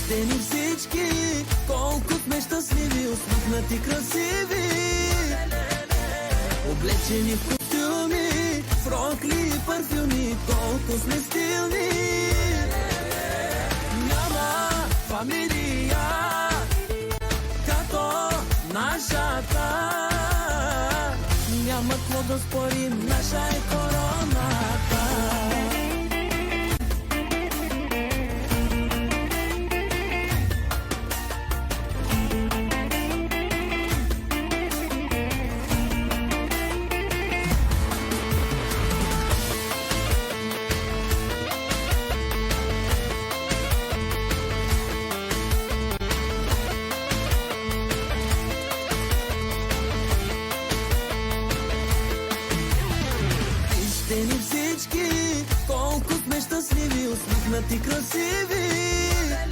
Вижте ни всички, колко сме щастливи, усмихнати, красиви. Облечени в костюми, в рокли и парфюми, колко сме стилни. Няма фамилия като нашата, няма какво да спорим, наша е короната. Вижте ни всички, колко сме щастливи, усмихнати, красиви.